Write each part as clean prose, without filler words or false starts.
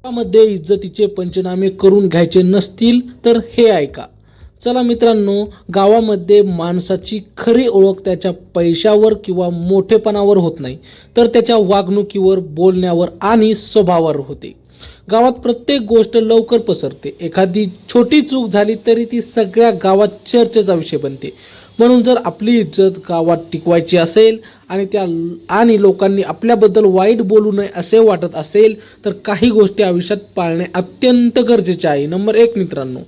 मध्ये इज्जतीचे पंचनामे करून घ्यायचे नसतील तर हे ऐका. चला मित्रांनो, गावामध्ये माणसाची खरी ओळख त्याच्या पैशावर किंवा मोठेपणावर होत नाही, तर त्याच्या वागणुकीवर, बोलण्यावर आणि स्वभावावर होते. गावात प्रत्येक गोष्ट लवकर पसरते. एखादी छोटी चूक झाली तरी ती सगळ्या गावात चर्चेचा विषय बनते. म्हणून जर आपली इज्जत गावात टिकवायची असेल आणि लोकांनी आपल्याबद्दल वाईट बोलू नये असे वाटत असेल तर काही गोष्टी आयुष्यात पाळणे अत्यंत गरजेचे आहे. नंबर 1 मित्रांनो,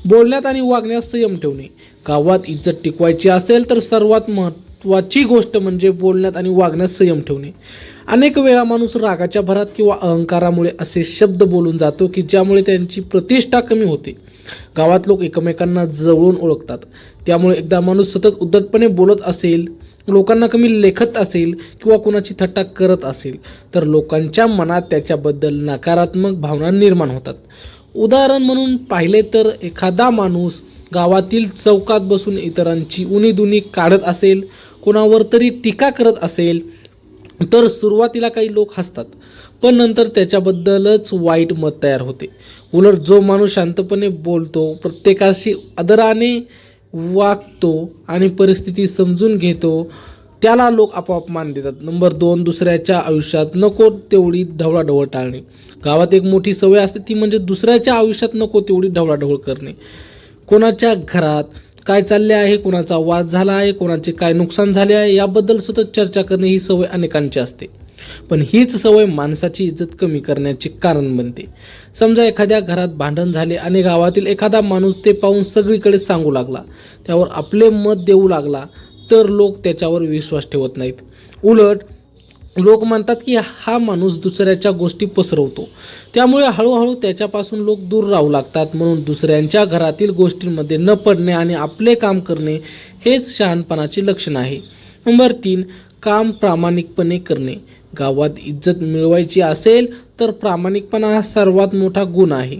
बोलण्यात आणि वागण्यात संयम ठेवणे. गावात इज्जत टिकवायची असेल तर सर्वात महत्त्वाची गोष्ट म्हणजे बोलण्यात आणि वागण्यात संयम ठेवणे. अनेक वेळा माणूस रागाच्या भरात किंवा अहंकारामुळे असे शब्द बोलून जातो की ज्यामुळे त्यांची प्रतिष्ठा कमी होते. गावात लोक एकमेकांना जवळून ओळखतात, त्यामुळे एकदा माणूस सतत उद्धटपणे बोलत असेल, लोकांना कमी लेखत असेल किंवा कोणाची थट्टा करत असेल तर लोकांच्या मनात त्याच्याबद्दल नकारात्मक भावना निर्माण होतात. उदाहरण म्हणून पाहिले तर एखादा माणूस गावातील चौकात बसून इतरांची उणीधुणी काढत असेल, कोणावर तरी टीका करत असेल तर सुरुवातीला काही लोक हसतात, पण नंतर त्याच्याबद्दलच वाईट मत तयार होते. उलट जो माणूस शांतपणे बोलतो, प्रत्येकाशी आदराने वागतो आणि परिस्थिती समजून घेतो, त्याला लोक आपोआप मान देतात. नंबर 2, दुसऱ्याच्या आयुष्यात नको तेवढी ढवळाढवळ टाळणे. गावात एक मोठी सवय असते, ती म्हणजे दुसऱ्याच्या आयुष्यात नको तेवढी ढवळाढवळ करणे. कोणाच्या घरात काय चालले आहे, कोणाचा वाद झाला आहे, कोणाचे काय नुकसान झाले आहे याबद्दल सतत चर्चा करणे ही सवय अनेकांची असते. पण हीच सवय माणसाची इज्जत कमी करण्याचे कारण बनते. समजा एखाद्या घरात भांडण झाले आणि गावातील एखादा माणूस ते पाहून सगळीकडे सांगू लागला, त्यावर आपले मत देऊ लागला, तर लोक त्याच्यावर विश्वास ठेवत नाहीत. उलट लोक म्हणतात की हा माणूस दुसऱ्याच्या गोष्टी पसरवतो, त्यामुळे हळूहळू त्याच्यापासून लोक दूर राहू लागतात. म्हणून दुसऱ्यांच्या घरातील गोष्टींमध्ये न पडणे आणि आपले काम करणे हेच शहाणपणाचे लक्षण आहे. नंबर 3, काम प्रामाणिकपणे करणे. गावात इज्जत मिळवायची असेल तर प्रामाणिकपणा हा सर्वात मोठा गुण आहे.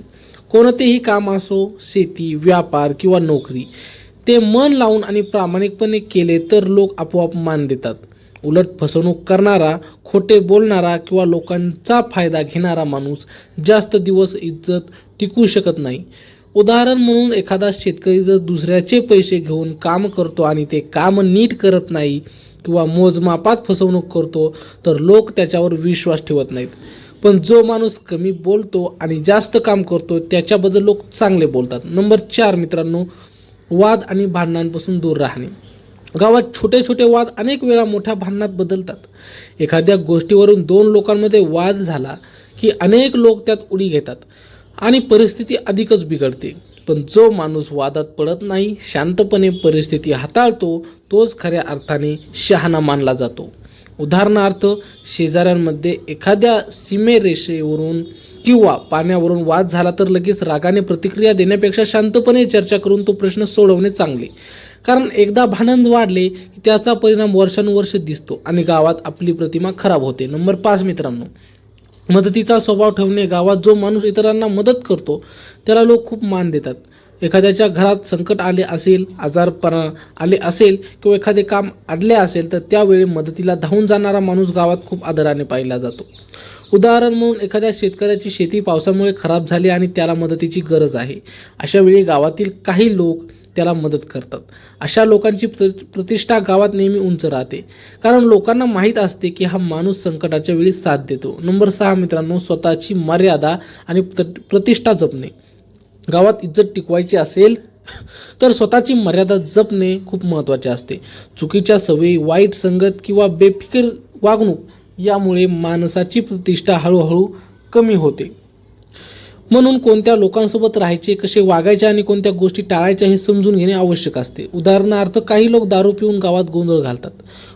कोणतेही काम असो, शेती, व्यापार किंवा नोकरी, ते मन लावून आणि प्रामाणिकपणे केले तर लोक आपोआप मान देतात. उलट फसवणूक करणारा, खोटे बोलणारा किंवा लोकांचा फायदा घेणारा माणूस जास्त दिवस इज्जत टिकवू शकत नाही. उदाहरण म्हणून एखादा शेतकरी जर दुसऱ्याचे पैसे घेऊन काम करतो आणि ते काम नीट करत नाही किंवा मोजमापात फसवणूक करतो तर लोक त्याच्यावर विश्वास ठेवत नाहीत. पण जो माणूस कमी बोलतो आणि जास्त काम करतो त्याच्याबद्दल लोक चांगले बोलतात. नंबर 4 मित्रांनो, वाद आणि भांडणांपासून दूर राहणे. गावात छोटे छोटे वाद अनेक वेळा मोठ्या भांडणात बदलतात. एखाद्या गोष्टीवरून 2 लोकांमध्ये वाद झाला की अनेक लोक त्यात उडी घेतात आणि परिस्थिती अधिकच बिघडते. पण जो माणूस वादात पडत नाही, शांतपणे परिस्थिती हाताळतो, तोच खऱ्या अर्थाने शहाणा मानला जातो. उदाहरणार्थ, शेजाऱ्यांमध्ये एखाद्या सीमेरेषेवरून किंवा पाण्यावरून वाद झाला तर लगेच रागाने प्रतिक्रिया देण्यापेक्षा शांतपणे चर्चा करून तो प्रश्न सोडवणे चांगले. कारण एकदा भांडण वाढले की त्याचा परिणाम वर्षानुवर्ष दिसतो आणि गावात आपली प्रतिमा खराब होते. नंबर 5 मित्रांनो, मदतीचा स्वभाव ठेवणे. गावात जो माणूस इतरांना मदत करतो त्याला लोक खूप मान देतात. एखाद्याच्या घरात संकट आले असेल, आजारपणा आले असेल किंवा एखादे काम अडले असेल तर त्यावेळी मदतीला धावून जाणारा माणूस गावात खूप आदराने पाहिला जातो. उदाहरण म्हणून एखाद्या शेतकऱ्याची शेती पावसामुळे खराब झाली आणि त्याला मदतीची गरज आहे. अशा वेळी गावातील काही लोक त्याला मदत करतात. अशा लोकांची प्रतिष्ठा गावात नेहमी उंच राहते, कारण लोकांना माहीत असते की हा माणूस संकटाच्या वेळी साथ देतो. नंबर 6 मित्रांनो, स्वतःची मर्यादा आणि प्रतिष्ठा जपणे. गावात इज्जत टिकवायची असेल तर स्वतःची मर्यादा जपणे खूप महत्त्वाचे असते. चुकीच्या सवयी, वाईट संगत किंवा बेफिकीर वागणूक यामुळे माणसाची प्रतिष्ठा हळूहळू कमी होते. म्हणून कोणत्या लोकांसोबत राहायचे, कसे वागायचे आणि कोणत्या गोष्टी टाळायच्या हे समजून घेणे आवश्यक असते. उदाहरणार्थ, काही लोक दारू पिऊन गावात गोंधळ घालतात,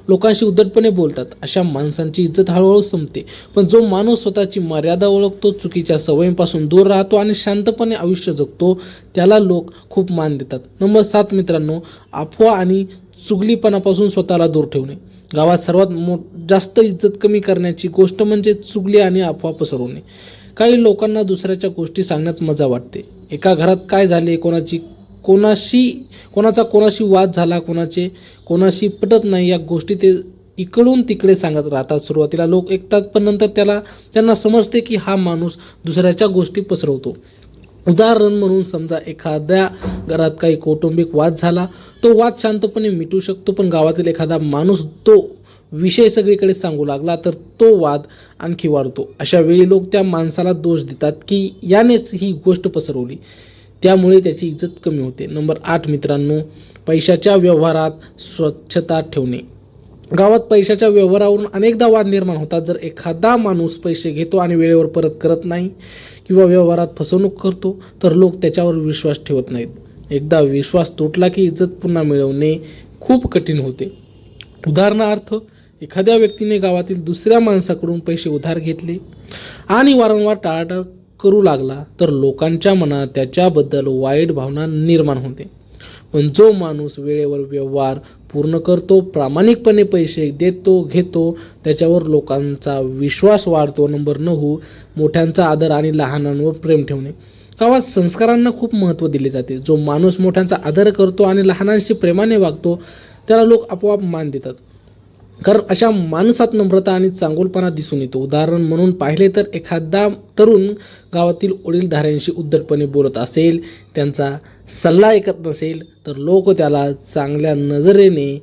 लोकांशी उद्धटपणे बोलतात. अशा माणसांची इज्जत हळूहळू संपते. पण जो माणूस स्वतःची मर्यादा ओळखतो, चुकीच्या सवयींपासून दूर राहतो आणि शांतपणे आयुष्य जगतो त्याला लोक खूप मान देतात. नंबर 7 मित्रांनो, अफवा आणि चुगलीपणापासून स्वतःला दूर ठेवणे. गावात सर्वात जास्त इज्जत कमी करण्याची गोष्ट म्हणजे चुगली आणि अफवा पसरवणे. काही लोकांना दुसऱ्याच्या गोष्टी सांगण्यात मजा वाटते. एका घरात काय झाले, कोणाचा कोणाशी वाद झाला, कोणाशी पटत नाही, इकडून तिकडे सांगत राहतात. सुरुवातीला लोक ऐकतात, पण नंतर त्यांना समजते की हा माणूस दुसऱ्याच्या गोष्टी पसरवतो. उदाहरण म्हणून समजा एखाद्या घरात काही कौटुंबिक वाद झाला, तो वाद शांतपणे मिटू शकतो, पण गावातील एखादा माणूस तो विषय सगळीकडे सांगू लागला तर तो वाद आणखी वाढतो. अशा वेळी लोक त्या माणसाला दोष देतात की यानेच ही गोष्ट पसरवली, त्यामुळे त्याची इज्जत कमी होते. नंबर 8 मित्रांनो, पैशाच्या व्यवहारात स्वच्छता ठेवणे. गावात पैशाच्या व्यवहारावरून अनेकदा वाद निर्माण होतात. जर एखादा माणूस पैसे घेतो आणि वेळेवर परत करत नाही किंवा व्यवहारात फसवणूक करतो तर लोक त्याच्यावर विश्वास ठेवत नाहीत. एकदा विश्वास तुटला की इज्जत पुन्हा मिळवणे खूप कठीण होते. उदाहरणार्थ, एखाद्या व्यक्तीने गावातील दुसऱ्या माणसाकडून पैसे उधार घेतले आणि वारंवार टाळाटाळ करू लागला तर लोकांच्या मनात त्याच्याबद्दल वाईट भावना निर्माण होते. पण जो माणूस वेळेवर व्यवहार पूर्ण करतो, प्रामाणिकपणे पैसे देतो घेतो, त्याच्यावर लोकांचा विश्वास वाढतो. नंबर 9, मोठ्यांचा आदर आणि लहानांवर प्रेम ठेवणे. गावात संस्कारांना खूप महत्त्व दिले जाते. जो माणूस मोठ्यांचा आदर करतो आणि लहानांशी प्रेमाने वागतो त्याला लोक आपोआप मान देतात, कारण अशा माणसात नम्रता आणि चांगुलपणा दिसून येतो. उदाहरण म्हणून पाहिले तर एखादा तरुण गावातील वडीलधाऱ्यांशी उद्धटपणे बोलत असेल, त्यांचा सल्ला ऐकत नसेल तर लोक त्याला चांगल्या नजरेने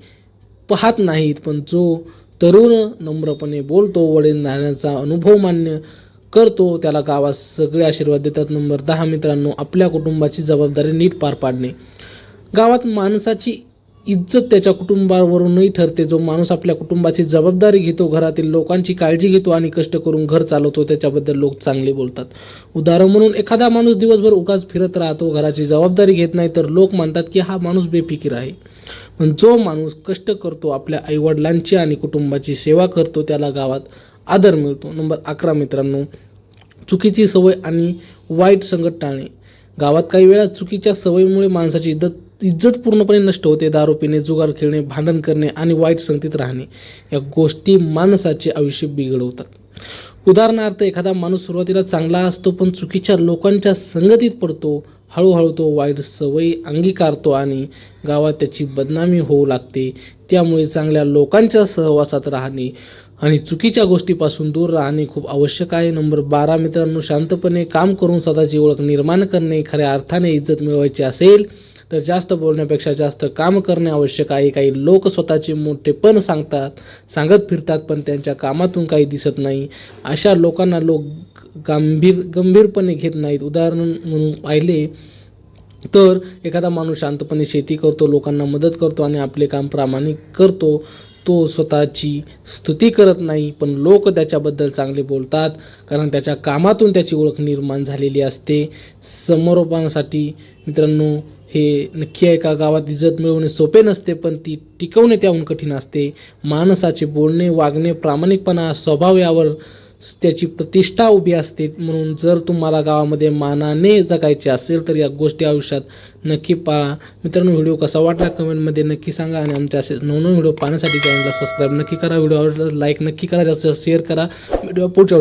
पाहत नाहीत. पण जो तरुण नम्रपणे बोलतो, वडीलधाऱ्यांचा अनुभव मान्य करतो, त्याला गावात सगळे आशीर्वाद देतात. नंबर 10 मित्रांनो, आपल्या कुटुंबाची जबाबदारी नीट पार पाडणे. गावात माणसाची इज्जत त्याच्या कुटुंबावरूनही ठरते. जो माणूस आपल्या कुटुंबाची जबाबदारी घेतो, घरातील लोकांची काळजी घेतो आणि कष्ट करून घर चालवतो, त्याच्याबद्दल लोक चांगले बोलतात. उदाहरण म्हणून एखादा माणूस दिवसभर उगाच फिरत राहतो, घराची जबाबदारी घेत नाही तर लोक म्हणतात की हा माणूस बेफिकीर आहे. पण जो माणूस कष्ट करतो, आपल्या आईवडिलांची आणि कुटुंबाची सेवा करतो, त्याला गावात आदर मिळतो. नंबर 11 मित्रांनो, चुकीची सवय आणि वाईट संगत टाळणे. गावात काही वेळा चुकीच्या सवयीमुळे माणसाची इज्जत पूर्णपणे नष्ट होते. दारू पिणे, जुगार खेळणे, भांडण करणे आणि वाईट संगतीत राहणे या गोष्टी माणसाचे आयुष्य बिघडवतात. उदाहरणार्थ, एखादा माणूस सुरुवातीला चांगला असतो पण चुकीच्या लोकांच्या संगतीत पडतो. हळूहळू तो वाईट सवयी अंगीकारतो आणि गावात त्याची बदनामी होऊ लागते. त्यामुळे चांगल्या लोकांच्या सहवासात राहणे आणि चुकीच्या गोष्टीपासून दूर राहणे खूप आवश्यक आहे. नंबर 12 मित्रांनो, शांतपणे काम करून स्वतःची ओळख निर्माण करणे. खऱ्या अर्थाने इज्जत मिळवायची असेल तर जास्त बोलण्यापेक्षा जास्त काम करणे आवश्यक आहे. काही लोक स्वतःचे मोठेपण सांगत फिरतात पण त्यांच्या कामातून काही दिसत नाही. अशा लोकांना लोक गंभीरपणे घेत नाहीत. उदाहरण म्हणून पाहिले तर एखादा माणूस शांतपणे शेती करतो, लोकांना मदत करतो आणि आपले काम प्रामाणिक करतो. तो स्वतःची स्तुती करत नाही पण लोक त्याच्याबद्दल चांगले बोलतात, कारण त्याच्या कामातून त्याची ओळख निर्माण झालेली असते. समोरोपणासाठी मित्रांनो, हे नक्की आहे का, गावात इज्जत मिळवणे सोपे नसते पण ती टिकवणे त्याहून कठीण असते. माणसाचे बोलणे, वागणे, प्रामाणिकपणा, स्वभाव यावर त्याची प्रतिष्ठा उभी असते. म्हणून जर तुम्हाला गावामध्ये मानाने जगायचे असेल तर या गोष्टी आयुष्यात नक्की पाळा. मित्रांनो, व्हिडिओ कसा वाटला कमेंटमध्ये नक्की सांगा आणि आमच्या असे नवनवीन व्हिडिओ पाहण्यासाठी चॅनलला सबस्क्राईब नक्की करा. व्हिडिओ आवडल्यास लाईक नक्की करा, जास्त शेअर करा. व्हिडिओ पुढच्या